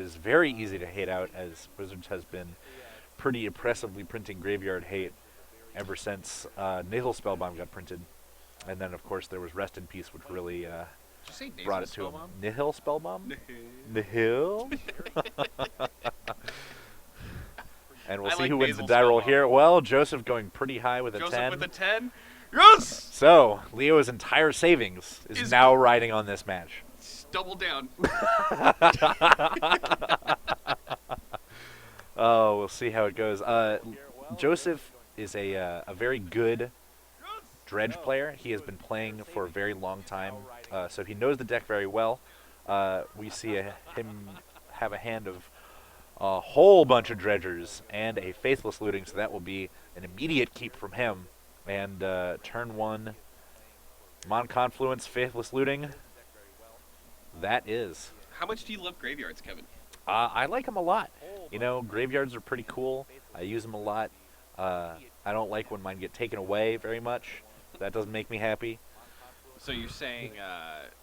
is very easy to hate out, as Wizards has been pretty impressively printing graveyard hate ever since Nasal Spellbomb got printed. And then, of course, there was Rest in Peace, which really Did you say brought nasal it to him. spellbomb? Nihil Spellbomb? Nihil. Nihil? And we'll I see like who wins the nasal die roll Spellbomb. here. Well, Joseph going pretty high with a Joseph 10. with a 10. Yes! So, Leo's entire savings is now riding on this match. Double down. Oh, we'll see how it goes. Joseph is a very good Dredge player. He has been playing for a very long time, so he knows the deck very well. We see him have a hand of a whole bunch of Dredgers and a Faithless Looting, so that will be an immediate keep from him. And turn 1, Mon Confluence, Faithless Looting. That is. How much do you love graveyards, Kevin? I like them a lot. You know, graveyards are pretty cool. I use them a lot. I don't like when mine get taken away very much. That doesn't make me happy. So you're saying,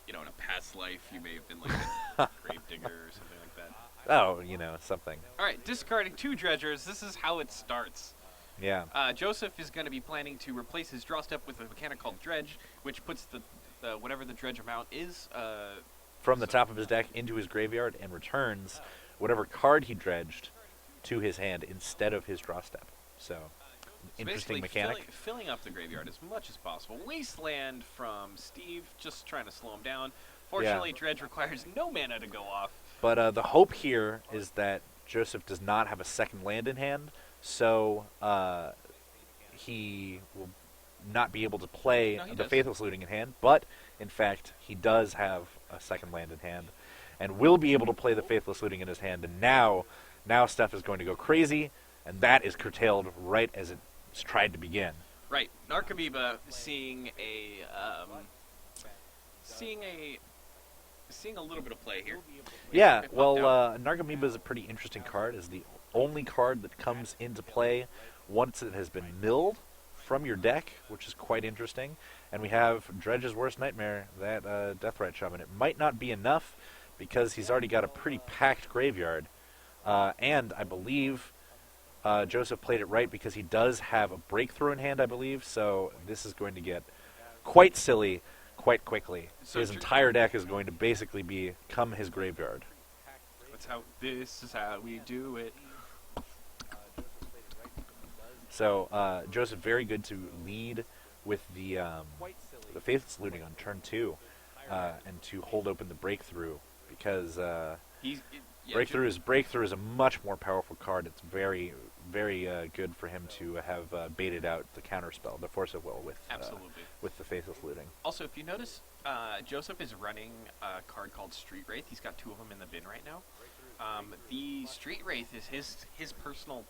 in a past life you may have been like a grave digger or something like that? Oh, something. All right, discarding 2 dredgers. This is how it starts. Yeah. Joseph is going to be planning to replace his draw step with a mechanic called Dredge, which puts the whatever the dredge amount is from the top of his deck into his graveyard and returns whatever card he dredged to his hand instead of his draw step. So, interesting mechanic. Filling up the graveyard as much as possible. Wasteland from Steve, just trying to slow him down. Fortunately, Dredge requires no mana to go off. But the hope here is that Joseph does not have a second land in hand, so he will not be able to play the Faithless Looting in hand, but in fact he does have a second land in hand and will be able to play the Faithless Looting in his hand, and now stuff is going to go crazy, and that is curtailed right as it's tried to begin. Right. Narcomoeba seeing a little bit of play here. Yeah, well, Narcomoeba is a pretty interesting card. It's the only card that comes into play once it has been milled from your deck, which is quite interesting. And we have Dredge's Worst Nightmare, that Deathrite Shaman. It might not be enough because he's already got a pretty packed graveyard. And I believe Joseph played it right because he does have a Breakthrough in hand, I believe. So this is going to get quite silly quite quickly. So his entire deck is going to basically become his graveyard. This is how we do it. So Joseph, very good to lead with the Faithless Looting on turn 2, and to hold open the Breakthrough, because Breakthrough is a much more powerful card. It's very, very good for him to have baited out the counterspell, the Force of Will, with the Faithless Looting. Also, if you notice, Joseph is running a card called Street Wraith. He's got 2 of them in the bin right now. The Street Wraith is his personal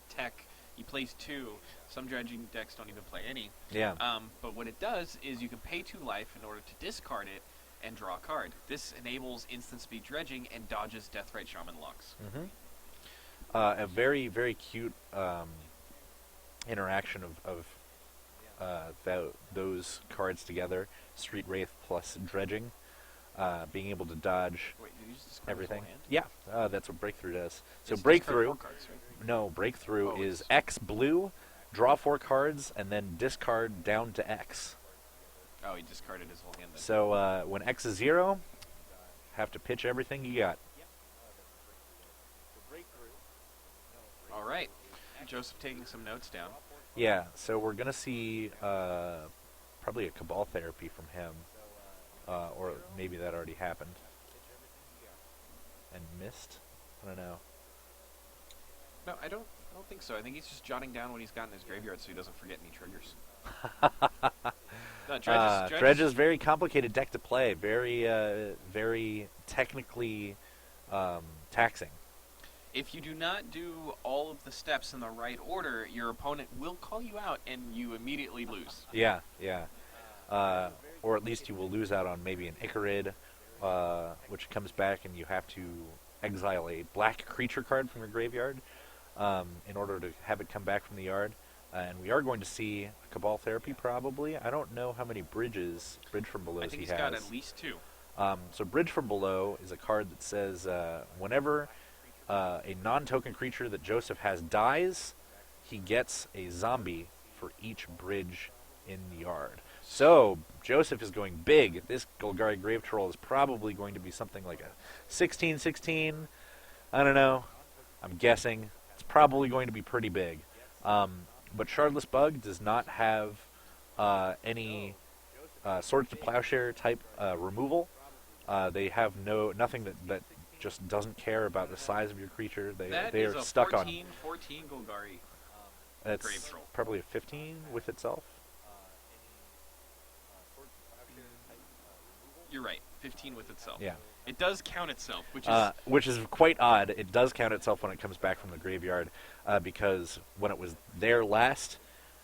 tech. He plays 2. Some dredging decks don't even play any. Yeah. But what it does is you can pay 2 life in order to discard it and draw a card. This enables instant speed dredging and dodges Deathrite Shaman locks. Mm-hmm. A very, very cute interaction of those cards together. Street Wraith plus dredging. Being able to dodge everything. Yeah, that's what Breakthrough does. So Breakthrough, cards, right? No, Breakthrough is X blue, draw 4 cards, and then discard down to X. Oh, he discarded his whole hand then. So when X is 0, have to pitch everything you got. All right. Joseph taking some notes down. Yeah, so we're going to see probably a Cabal Therapy from him. Or maybe that already happened. And missed? I don't know. No, I don't think so. I think he's just jotting down what he's got in his graveyard so he doesn't forget any triggers. No, Dredge is very complicated deck to play. Very, very technically taxing. If you do not do all of the steps in the right order, your opponent will call you out and you immediately lose. Yeah. Or at least you will lose out on maybe an Icarid, which comes back and you have to exile a black creature card from your graveyard in order to have it come back from the yard. And we are going to see a Cabal Therapy probably. I don't know how many Bridge from Belows he has. I think he's got at least 2. So Bridge from Below is a card that says whenever a non-token creature that Joseph has dies, he gets a zombie for each bridge in the yard. So Joseph is going big. This Golgari Grave Troll is probably going to be something like a 16/16. I don't know. I'm guessing. It's probably going to be pretty big. But Shardless Bug does not have any Swords to Plowshare type removal. They have nothing that just doesn't care about the size of your creature. They are stuck on. 14 Golgari. That's Grave Troll. probably a 15 with itself. You're right. 15 with itself. Yeah. It does count itself, Which is quite odd. It does count itself when it comes back from the graveyard, because when it was there last,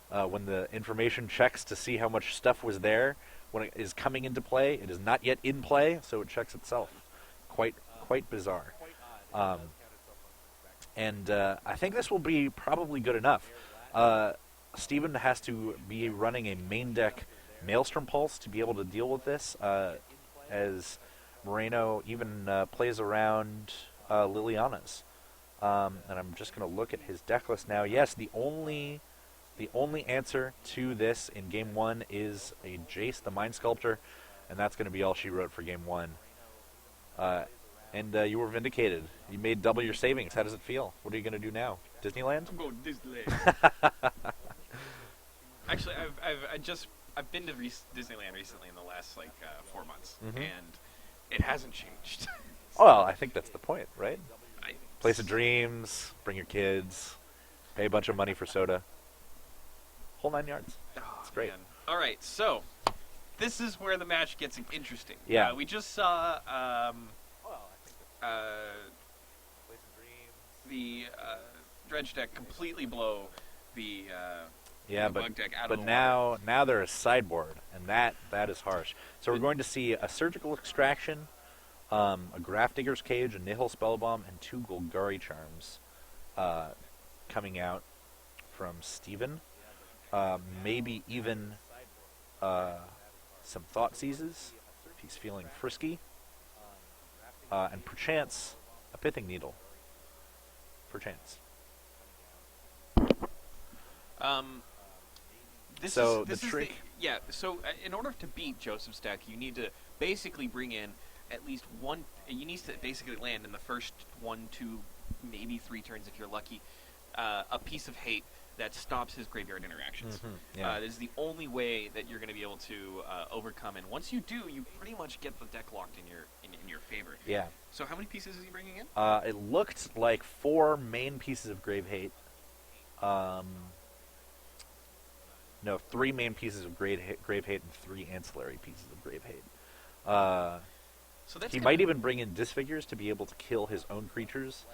when the information checks to see how much stuff was there, when it is coming into play, it is not yet in play, so it checks itself. Quite bizarre. And I think this will be probably good enough. Steven has to be running a main deck Maelstrom Pulse to be able to deal with this, as Moreno even plays around Liliana's. And I'm just going to look at his deck list now. Yes, the only answer to this in Game 1 is a Jace, the Mind Sculptor, and that's going to be all she wrote for Game 1. And you were vindicated. You made double your savings. How does it feel? What are you going to do now? Disneyland? I'm going to Disneyland. Actually, I've been to Disneyland recently in the last 4 months, and it hasn't changed. Well, I think that's the point, right? I, Place of dreams, bring your kids, pay a bunch of money for soda. Whole 9 yards. Oh, It's great. man. All right, so this is where the match gets interesting. Yeah. We just saw the Dredge deck completely blow the Yeah, the but bug deck out of the now they're a sideboard, and that is harsh. So we're going to see a Surgical Extraction, a Grafdigger's Cage, a Nihil Spellbomb, and 2 Golgari Charms coming out from Steven. Maybe even some Thought Seizes if he's feeling frisky, and perchance a Pithing Needle. Perchance. This So is, this the is trick- yeah. So in order to beat Joseph's deck, you need to basically bring in at least one. You need to basically land in the first 1, 2, maybe 3 turns if you're lucky. A piece of hate that stops his graveyard interactions. Yeah. This is the only way that you're going to be able to overcome. And once you do, you pretty much get the deck locked in your favor. Yeah. So how many pieces is he bringing in? It looked like 4 main pieces of Grave Hate. No, 3 main pieces of Grave Hate and 3 ancillary pieces of Grave Hate. So that's He might even bring in Disfigures to be able to kill his own creatures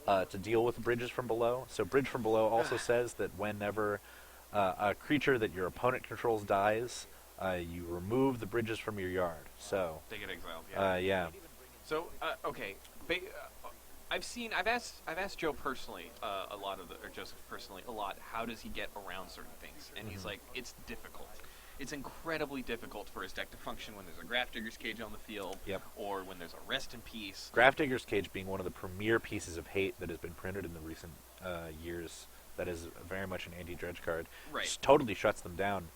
to deal with Bridges from Below. So Bridge from Below also says that whenever a creature that your opponent controls dies, you remove the bridges from your yard. So they get exiled. Yeah. yeah. So okay, I've asked Joe personally or Joseph personally a lot. How does he get around certain things? And he's like, it's difficult. It's incredibly difficult for his deck to function when there's a Grafdigger's Cage on the field, Yep. or when there's a Rest in Peace. Grafdigger's Cage being one of the premier pieces of hate that has been printed in the recent years. That is very much an anti-dredge card. Right. Just totally shuts them down.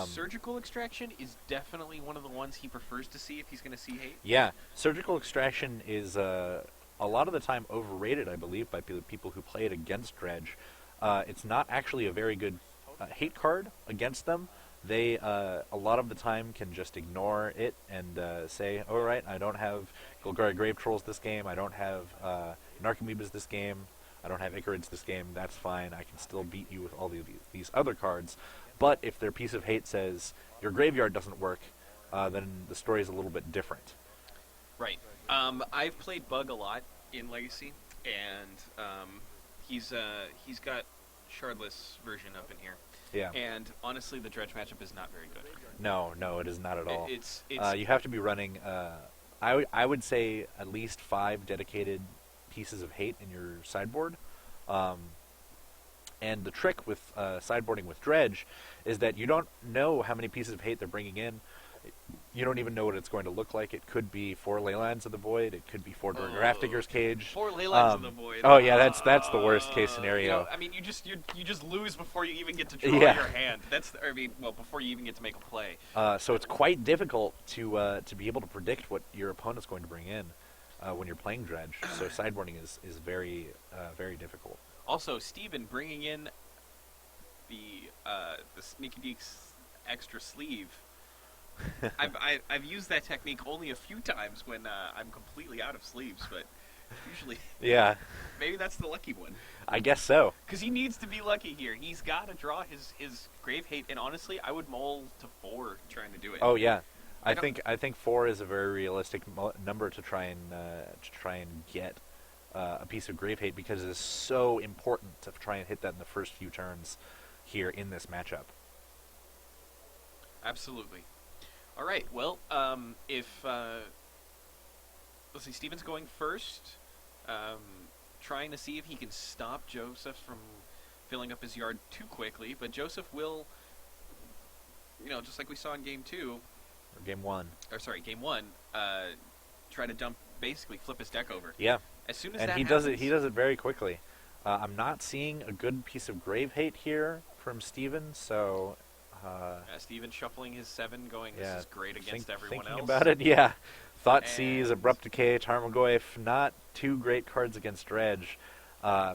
Surgical Extraction is definitely one of the ones he prefers to see if he's going to see hate. Yeah, Surgical Extraction is a lot of the time overrated, I believe, by people who play it against Dredge. It's not actually a very good hate card against them. They, a lot of the time, can just ignore it and say, all right, I don't have Golgari Grave Trolls this game, I don't have Narcomoebas this game, I don't have Icarids this game, that's fine, I can still beat you with all these other cards. But if their piece of hate says, your graveyard doesn't work, then the story is a little bit different. Right. I've played Bug a lot in Legacy, and he's got Shardless version up in here. Yeah. And honestly, the Dredge matchup is not very good. No, it is not at all. It's you have to be running, I would say, at least 5 dedicated pieces of hate in your sideboard. And the trick with sideboarding with Dredge is that you don't know how many pieces of hate they're bringing in. You don't even know what it's going to look like. It could be 4 Leylines of the Void. It could be 4 Grafdigger's Cage. 4 ley lines of the void. Oh yeah, that's the worst case scenario. I mean, you just lose before you even get to draw Yeah. your hand. Before you even get to make a play. So it's quite difficult to be able to predict what your opponent's going to bring in when you're playing Dredge. So sideboarding is very very difficult. Also, Steven bringing in the Sneaky Deeks extra sleeve. I've used that technique only a few times when I'm completely out of sleeves, but usually, Yeah, maybe that's the lucky one. I guess so. Because he needs to be lucky here. He's got to draw his Grave Hate, and honestly, I would mull to 4 trying to do it. Oh yeah, I think 4 is a very realistic number to try and get a piece of Grave Hate, because it is so important to try and hit that in the first few turns here in this matchup. Absolutely. All right. Well, let's see, Steven's going first, trying to see if he can stop Joseph from filling up his yard too quickly. But Joseph will, just like we saw in Game 2, Or Game 1. or sorry, Game 1, try to basically flip his deck over. Yeah, As soon as and that he happens, does it. He does it very quickly. I'm not seeing a good piece of Grave Hate here from Steven, so. Steven shuffling his 7, going, this Yeah, is great against everyone thinking else. about it, yeah. Thoughtseize, And- Abrupt Decay, Tarmogoyf, not 2 great cards against Dredge.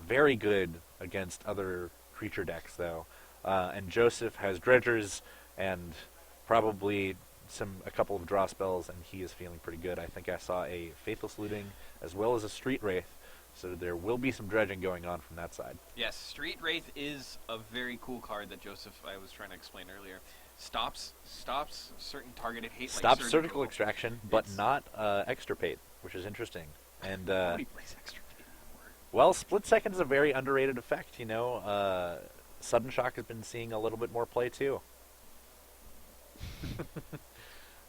Very good against other creature decks, though. And Joseph has Dredgers and probably a couple of draw spells, and he is feeling pretty good. I think I saw a Faithless Looting as well as a Street Wraith, so there will be some dredging going on from that side. Yes, Street Wraith is a very cool card that I was trying to explain earlier. Stops certain targeted hate. Stops like Surgical Extraction, but It's- not Extirpate, which is interesting. And Nobody plays extra hate anymore. well, Split Second is a very underrated effect. Sudden Shock has been seeing a little bit more play too.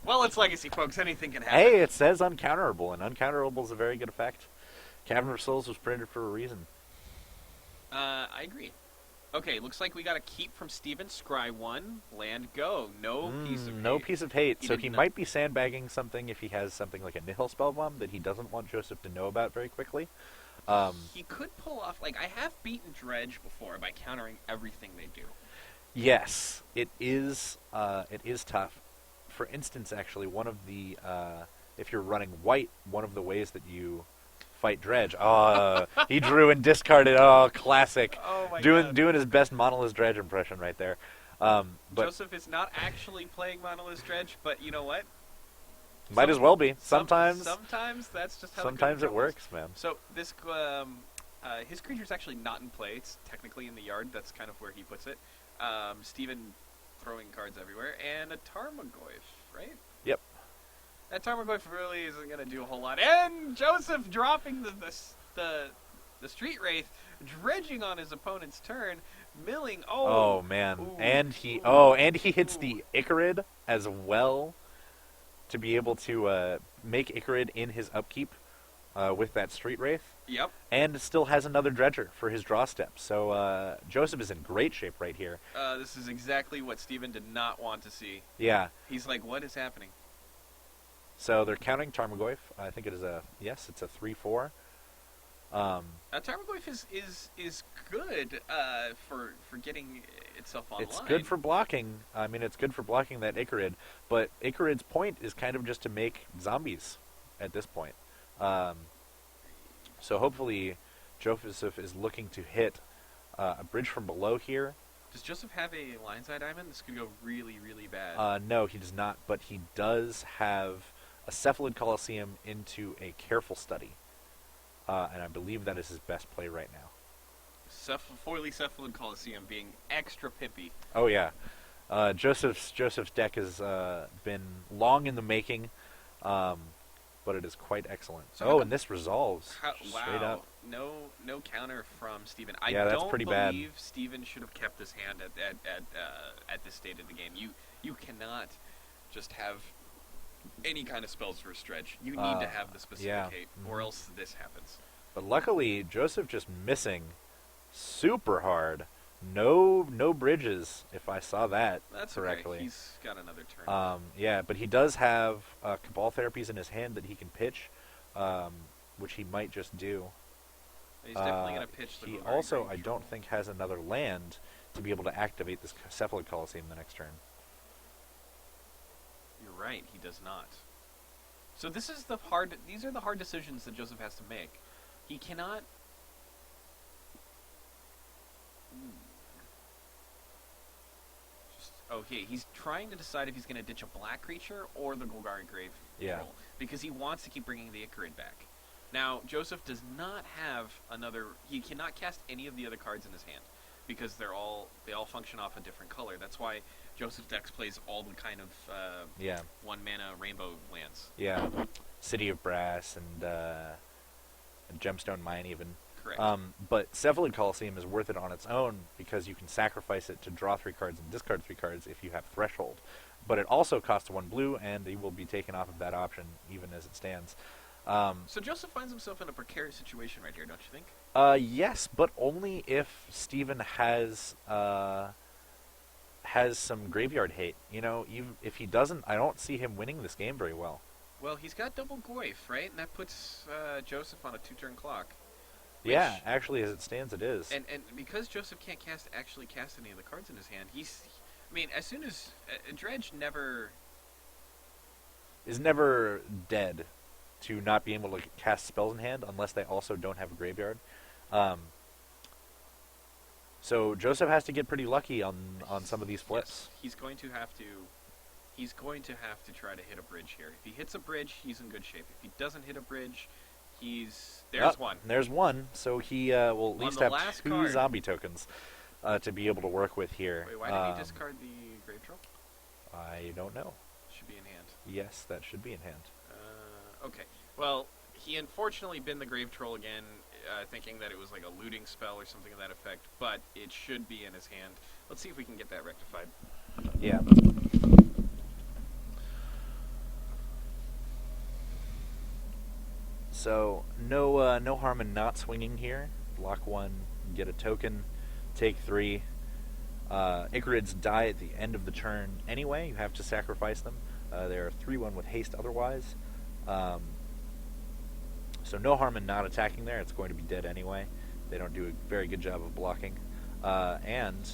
Well, it's Legacy, folks. Anything can happen. Hey, it says Uncounterable, and Uncounterable is a very good effect. Cavern of Souls was printed for a reason. I agree. Okay, looks like we got a keep from Steven. Scry 1, land go. No piece of No hate. piece of hate. He So did he not- might be sandbagging something if he has something like a Nihil Spellbomb that he doesn't want Joseph to know about very quickly. He could pull off, I have beaten Dredge before by countering everything they do. Yes, it is tough. For instance, actually, one of the if you're running white, one of the ways that you fight Dredge. He drew and discarded. Oh, classic. Oh my doing god. doing his best Monolith Dredge impression right there. But Joseph is not actually playing Monolith Dredge, but you know what? might as well be. Sometimes that's just how sometimes the it cookie crumbles. works, man. So this his creature's actually not in play. It's technically in the yard. That's kind of where he puts it. Steven throwing cards everywhere, and a Tarmogoyf, right? Yep. That Tarmogoyf really isn't going to do a whole lot. And Joseph dropping the Street Wraith, dredging on his opponent's turn, milling. Oh man, Ooh. and he hits Ooh. the Icarid as well to be able to make Icarid in his upkeep with that Street Wraith, Yep. and still has another Dredger for his draw step. So Joseph is in great shape right here. This is exactly what Steven did not want to see. Yeah. He's like, what is happening? So they're counting Tarmogoyf. I think it is it's a 3/4. Tarmogoyf is good for getting itself online. It's good for blocking. I mean, it's good for blocking that Icarid, but Icarid's point is kind of just to make zombies at this point. So hopefully Joseph is looking to hit a bridge from below here. Does Joseph have a Lion's Eye Diamond? This could go really, really bad. No, he does not, but he does have a Cephalid Colosseum into a Careful Study. And I believe that is his best play right now. Foily Cephalid Coliseum being extra pimpy. Oh yeah, Joseph's deck has been long in the making, but it is quite excellent. So and this resolves straight wow. up. No counter from Steven. Yeah, that's don't pretty believe bad. Steven should have kept his hand at this state of the game. You cannot just have any kind of spells for a stretch. You need to have the specific yeah. hate, or else this happens. But luckily, Joseph just missing super hard No bridges, if I saw that That's correctly. okay. He's got another turn. Yeah, but he does have Cabal Therapies in his hand that he can pitch, um, which he might just do. He's definitely going to pitch the He Golgari also, Grave I Troll. don't think, has another land to be able to activate this Cephalid Coliseum the next turn. You're right, he does not. So this is the hard. These are the hard decisions that Joseph has to make. He cannot. Okay, he's trying to decide if he's going to ditch a black creature or the Golgari Grave Troll because he wants to keep bringing the Ichorid back. Now Joseph does not have another. He cannot cast any of the other cards in his hand because they all function off a different color. That's why Joseph Dex plays all the kind of Yeah. 1-mana rainbow lands. Yeah. City of Brass and Gemstone Mine even. Correct. But Cephalid Coliseum is worth it on its own because you can sacrifice it to draw 3 cards and discard 3 cards if you have Threshold. But it also costs 1 blue, and they will be taken off of that option even as it stands. So Joseph finds himself in a precarious situation right here, don't you think? Yes, but only if Steven has some graveyard hate. You know, even if he doesn't, I don't see him winning this game very well. Well, he's got double Goyf, right? And that puts Joseph on a 2-turn clock. Yeah, actually, as it stands, it is. And because Joseph can't actually cast any of the cards in his hand, I mean, as soon as Dredge is never dead to not be able to cast spells in hand unless they also don't have a graveyard. So Joseph has to get pretty lucky on some of these flips. Yes, he's going to have to try to hit a bridge here. If he hits a bridge, he's in good shape. If he doesn't hit a bridge, there's one. There's one. So he will at least have 2 card. zombie tokens to be able to work with here. Wait, why did he discard the Grave Troll? I don't know. Should be in hand. Yes, that should be in hand. Okay. Well, he unfortunately binned the Grave Troll again, thinking that it was like a looting spell or something of that effect, but it should be in his hand. Let's see if we can get that rectified. Yeah. So no harm in not swinging here. Block 1, get a token, take 3. Ichorids die at the end of the turn anyway. You have to sacrifice them. They're 3/1 with haste otherwise. So no harm in not attacking there. It's going to be dead anyway. They don't do a very good job of blocking. And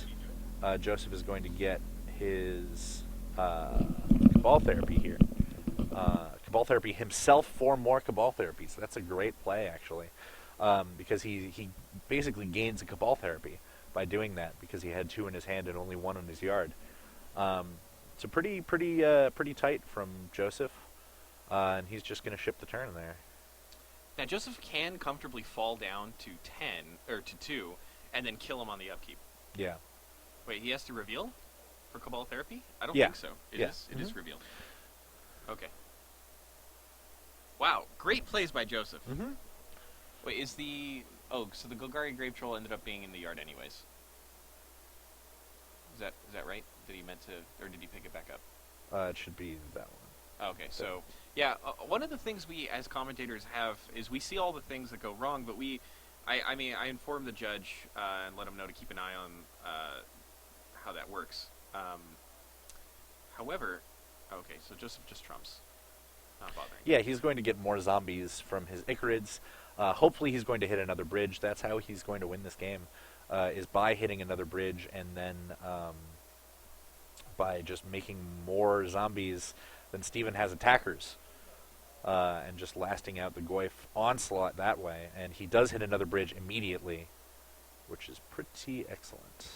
Joseph is going to get his Cabal Therapy here. Cabal Therapy himself 4 more Cabal Therapies. That's a great play, actually, because he basically gains a Cabal Therapy by doing that because he had 2 in his hand and only 1 in his yard. So pretty tight from Joseph, and he's just going to ship the turn there. Now Joseph can comfortably fall down to 10 or to 2, and then kill him on the upkeep. Yeah. Wait, he has to reveal for Cabal Therapy? I don't Yeah. think so. It Yeah. is. It is revealed. Okay. Wow, great plays by Joseph. Mm-hmm. Wait, so the Golgari Grave Troll ended up being in the yard anyways. Is that right? Did he meant to, or did he pick it back up? It should be that one. Okay, so yeah, one of the things we as commentators have is we see all the things that go wrong, but I inform the judge and let him know to keep an eye on how that works. However, okay, so Joseph just trumps, not bothering. Yeah, he's going to get more zombies from his Ichorids. Hopefully he's going to hit another bridge. That's how he's going to win this game, is by hitting another bridge and then by just making more zombies than Steven has attackers. And just lasting out the Goyf onslaught that way. And he does hit another bridge immediately, which is pretty excellent.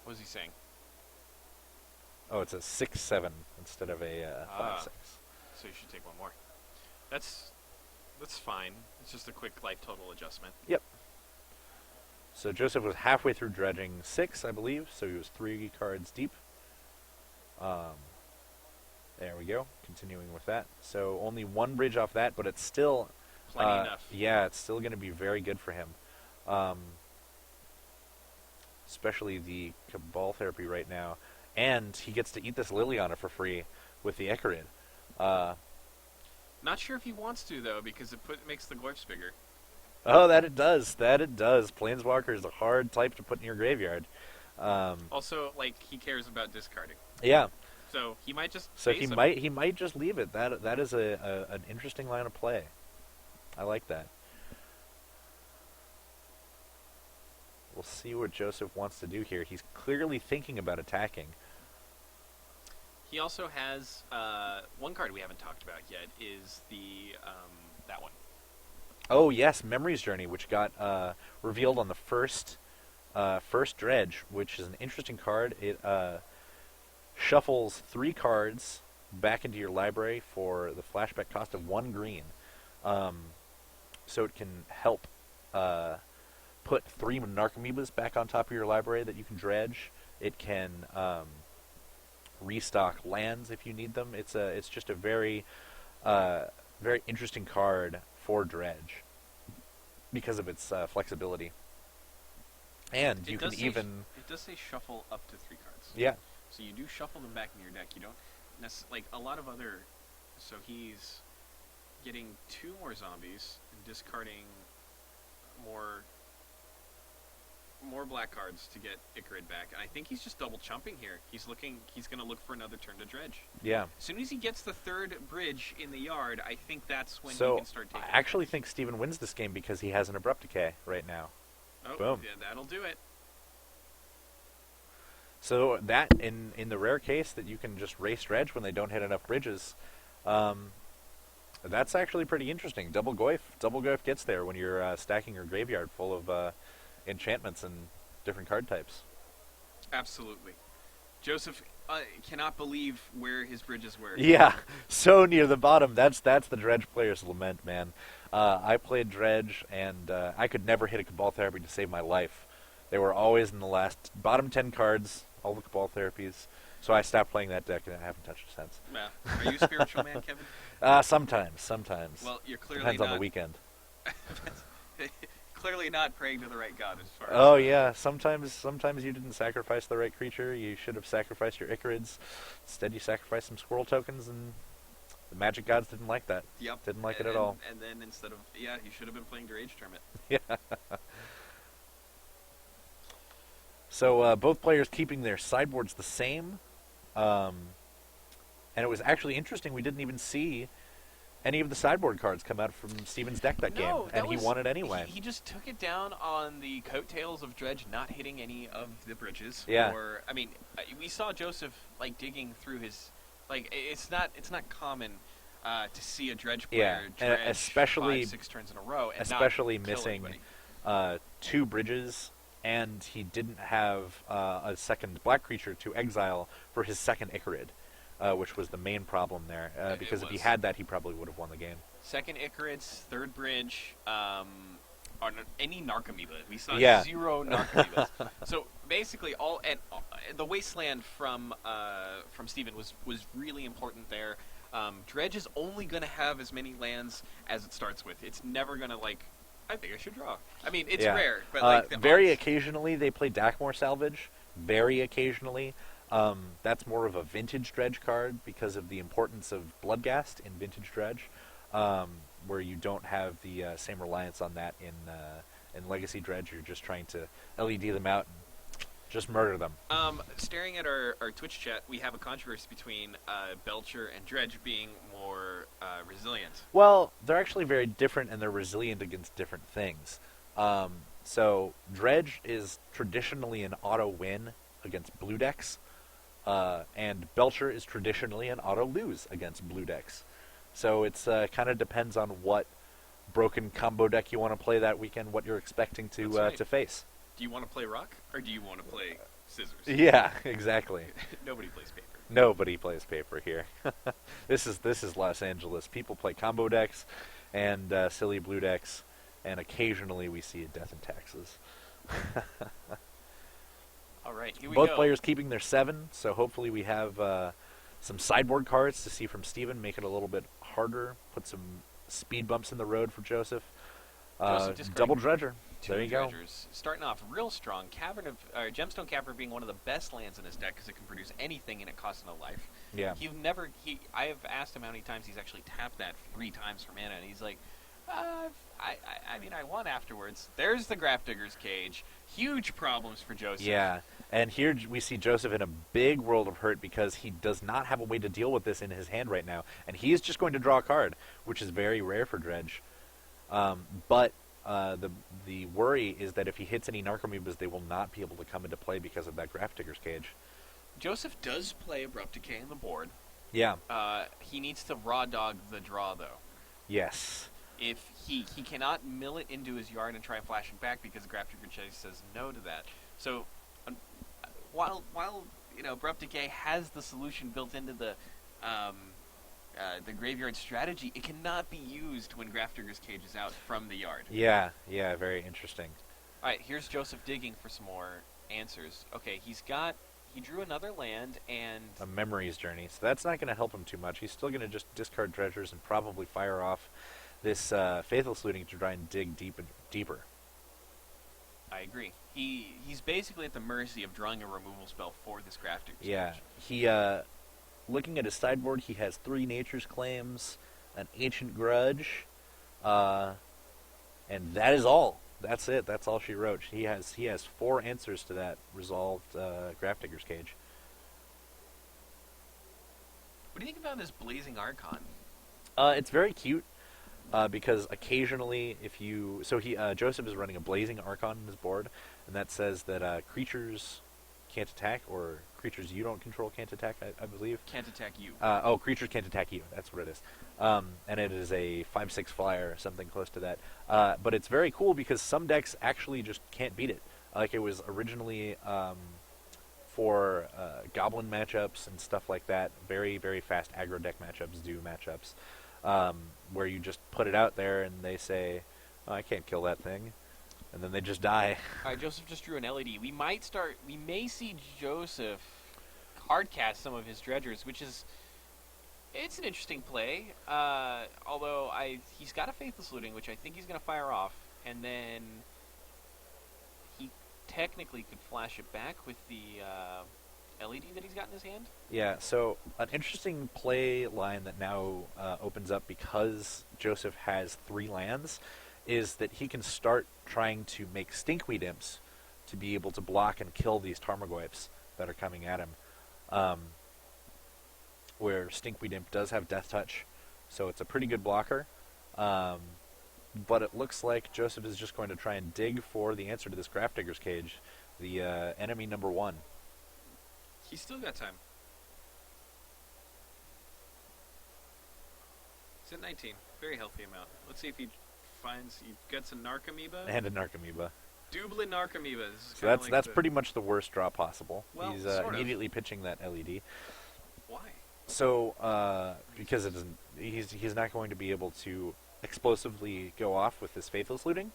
What was he saying? Oh, it's a 6/7 instead of a 5/6. So you should take one more. That's fine. It's just a quick life total adjustment. Yep. So Joseph was halfway through dredging 6, I believe, so he was 3 cards deep. There we go. Continuing with that. So only 1 bridge off that, but it's still... Plenty enough. Yeah, it's still going to be very good for him. Especially the Cabal Therapy right now. And he gets to eat this Liliana for free with the Ichorid. Not sure if he wants to, though, because it makes the Goyfs bigger. Oh, that it does. That it does. Planeswalker is a hard type to put in your graveyard. Also, like, he cares about discarding. Yeah. So he might just So face him. he might just leave it. That is an interesting line of play. I like that. We'll see what Joseph wants to do here. He's clearly thinking about attacking. He also has one card we haven't talked about yet is the that one. Oh yes, Memory's Journey, which got revealed on the first Dredge, which is an interesting card. It shuffles 3 cards back into your library for the flashback cost of 1 green. So it can help put 3 Narcomoebas back on top of your library that you can dredge. It can restock lands if you need them. It's just a very very interesting card for dredge because of its flexibility. And you can even it does say shuffle up to 3 cards. yeah. So you do shuffle them back in your deck. You don't like a lot of other. So he's getting 2 more zombies and discarding more black cards to get Icarid back. And I think he's just double chumping here. He's going to look for another turn to dredge. Yeah. As soon as he gets the 3rd bridge in the yard, I think that's when he can start taking. I actually think Steven wins this game because he has an Abrupt Decay right now. Oh, boom. Yeah, that'll do it. So that, in the rare case that you can just race dredge when they don't hit enough bridges, that's actually pretty interesting. Double Goyf gets there when you're stacking your graveyard full of enchantments and different card types. Absolutely. Joseph cannot believe where his bridges were. Yeah, so near the bottom. That's the Dredge player's lament, man. I played Dredge, and I could never hit a Cabal Therapy to save my life. They were always in the last bottom 10 cards, all the Cabal Therapies. So I stopped playing that deck, and I haven't touched it since. Yeah. Are you a spiritual man, Kevin? Sometimes. Well, you're clearly depends not. on the weekend. Clearly not praying to the right god as far as... Oh yeah, sometimes you didn't sacrifice the right creature. You should have sacrificed your Icarids. Instead, you sacrificed some squirrel tokens, and the magic gods didn't like that. Yep. Didn't like it at all. And then instead of... Yeah, you should have been playing Dredge Tournament. Yeah. So both players keeping their sideboards the same. And it was actually interesting. We didn't even see any of the sideboard cards come out from Steven's deck that game, and he won it anyway. He just took it down on the coattails of Dredge not hitting any of the bridges. Yeah. Or, I mean, we saw Joseph like digging through his... Like, it's not common to see a Dredge player dredge especially 5-6 turns in a row, and especially not kill missing anybody. 2 bridges, and he didn't have a second black creature to exile for his second Icarid. Which was the main problem there, because if he had that, he probably would have won the game. Second Icarids, 3rd bridge, on any Narcomoeba. We saw 0 Narcomoebas. So basically, the Wasteland from Steven was really important there. Dredge is only going to have as many lands as it starts with. It's never going to, like, I think I should draw. I mean, it's rare, but like very occasionally they play Dakmor Salvage. Very occasionally. That's more of a vintage Dredge card because of the importance of Bloodghast in vintage Dredge, where you don't have the same reliance on that in Legacy Dredge. You're just trying to LED them out and just murder them. Staring at our Twitch chat, we have a controversy between Belcher and Dredge being more resilient. Well, they're actually very different, and they're resilient against different things. So Dredge is traditionally an auto win against blue decks. And Belcher is traditionally an auto-lose against blue decks. So it's kind of depends on what broken combo deck you want to play that weekend, what you're expecting to face. Do you want to play rock, or do you want to play scissors? Yeah, exactly. Nobody plays paper. Nobody plays paper here. This is Los Angeles. People play combo decks and silly blue decks, and occasionally we see a Death and Taxes. All right, here we go. Both players keeping their 7, so hopefully we have some sideboard cards to see from Steven, make it a little bit harder, put some speed bumps in the road for Joseph. Double Dredger. There you go. Starting off real strong. Gemstone Cavern being one of the best lands in his deck because it can produce anything and it costs no life. Yeah. I have asked him how many times he's actually tapped that 3 times for mana, and he's like, I mean, I won afterwards. There's the Grafdigger's Cage. Huge problems for Joseph. Yeah, and here we see Joseph in a big world of hurt because he does not have a way to deal with this in his hand right now, and he is just going to draw a card, which is very rare for Dredge. But the worry is that if he hits any Narcomoebas, they will not be able to come into play because of that Grafdigger's Cage. Joseph does play Abrupt Decay on the board. Yeah. He needs to raw dog the draw, though. Yes. If he cannot mill it into his yard and try and flash it back because Grafdigger's Cage says no to that. So while Abrupt Decay has the solution built into the graveyard strategy, it cannot be used when Grafdigger's Cage is out from the yard. Yeah, very interesting. All right, here's Joseph digging for some more answers. Okay, he drew another land and A Memories Journey, so that's not going to help him too much. He's still going to just discard treasures and probably fire off this Faithless Looting to try and dig deeper. I agree. He's basically at the mercy of drawing a removal spell for this Grafdigger's Yeah, Cage. he looking at his sideboard, he has 3 Nature's Claims, an Ancient Grudge, and that is all. That's it. That's all she wrote. He has 4 answers to that resolved Grafdigger's Cage. What do you think about this Blazing Archon? It's very cute because occasionally, Joseph is running a Blazing Archon in his board, and that says that creatures can't attack, or creatures you don't control can't attack, I believe. Can't attack you. Creatures can't attack you. That's what it is. And it is a 5/6 flyer, something close to that. But it's very cool because some decks actually just can't beat it. Like it was originally for Goblin matchups and stuff like that. Very, very fast aggro deck matchups do matchups where you just put it out there and they say, oh, I can't kill that thing. And then they just die. All right, Joseph just drew an LED. We may see Joseph hardcast some of his dredgers, which is, it's an interesting play. Although he's got a Faithless Looting, which I think he's going to fire off, and then he technically could flash it back with the LED that he's got in his hand. Yeah, so an interesting play line that now opens up because Joseph has 3 lands is that he can start trying to make Stinkweed Imps to be able to block and kill these Tarmogoyfs that are coming at him. Where Stinkweed Imp does have Death Touch, so it's a pretty good blocker. But it looks like Joseph is just going to try and dig for the answer to this Grafdigger's Cage, the enemy number 1. He's still got time. He's at 19. Very healthy amount. Let's see if he gets a Narcomoeba. And a Narcomoeba. Double Narcomoebas. So that's pretty much the worst draw possible. Well, he's sort of. immediately pitching that LED. Why? So because it doesn't, he's not going to be able to explosively go off with this Faithless Looting,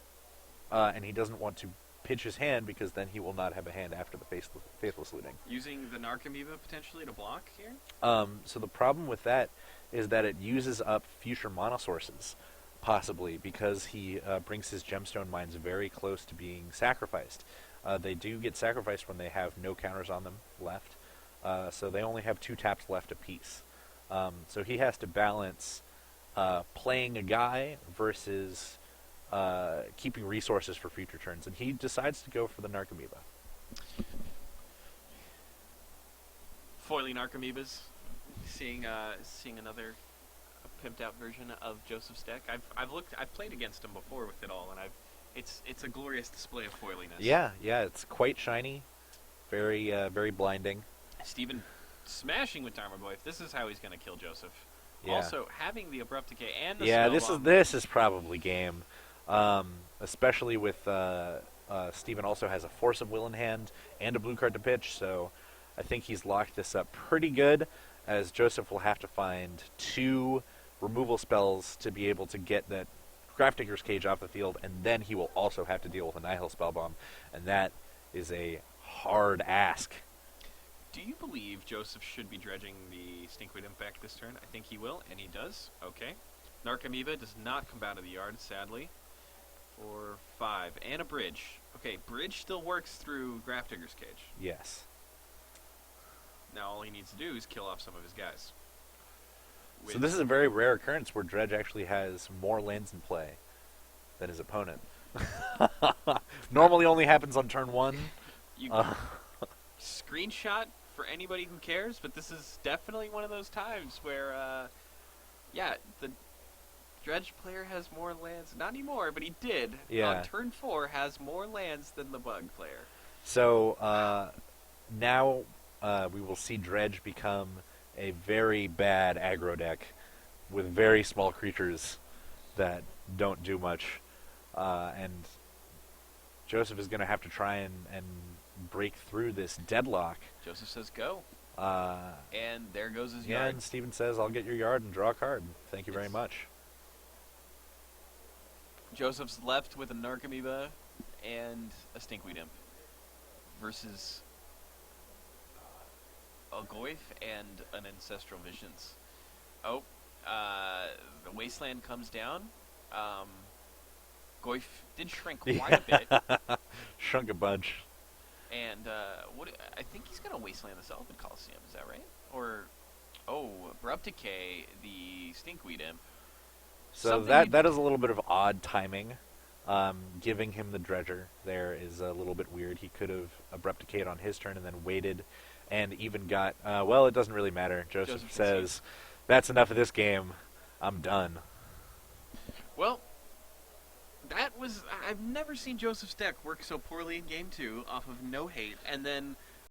and he doesn't want to pitch his hand because then he will not have a hand after the Faithless Looting. Using the Narcomoeba potentially to block here? So the problem with that is that it uses up future mana sources, possibly, because he brings his Gemstone Mines very close to being sacrificed. They do get sacrificed when they have no counters on them left, so they only have 2 taps left apiece. So he has to balance playing a guy versus keeping resources for future turns, and he decides to go for the Narcomoeba. Foiling Narcomoebas, seeing another pimped out version of Joseph's deck. I've played against him before with it all, and it's a glorious display of foiliness. Yeah, it's quite shiny, very very blinding. Steven smashing with Tarmogoyf. This is how he's going to kill Joseph. Yeah. Also, having the Abrupt Decay and the Snowbomb. this is probably game, especially with Steven also has a Force of Will in hand and a blue card to pitch, so I think he's locked this up pretty good, as Joseph will have to find 2 removal spells to be able to get that Grafdigger's Cage off the field, and then he will also have to deal with a Nihil Spellbomb, and that is a hard ask. Do you believe Joseph should be dredging the Stinkweed Impact this turn? I think he will, and he does. Okay. Narcomoeba does not come out of the yard, sadly. 4, 5, and a Bridge. Okay, Bridge still works through Grafdigger's Cage. Yes. Now all he needs to do is kill off some of his guys. So this is a very rare occurrence where Dredge actually has more lands in play. than his opponent. Normally only happens on turn 1. You Uh, screenshot for anybody who cares, but this is definitely one of those times where, yeah, the Dredge player has more lands. Not anymore, but he did. Yeah. On turn 4, has more lands than the Bug player. So now we will see Dredge become a very bad aggro deck with very small creatures that don't do much. And Joseph is going to have to try and break through this deadlock. Joseph says go. Uh, And there goes his yeah, yard. and Steven says, I'll get your yard and draw a card. Thank you very Yes. much. Joseph's left with a Narcomoeba and a Stinkweed Imp versus a Goyf and an Ancestral Visions. Oh, the Wasteland comes down. Goyf did shrink quite a bit, Shrunk a bunch. and I think he's gonna Wasteland this Elven Coliseum. Is that right? Or Abrupt Decay, the Stinkweed Imp. So Something that is a little bit of odd timing. Giving him the Dredger there is a little bit weird. He could have Abrupt Decayed on his turn and then waited and even got... well, it doesn't really matter. Joseph says, that's enough of this game. I'm done. Well, that was... I've never seen Joseph's deck work so poorly in Game 2 off of no hate, and then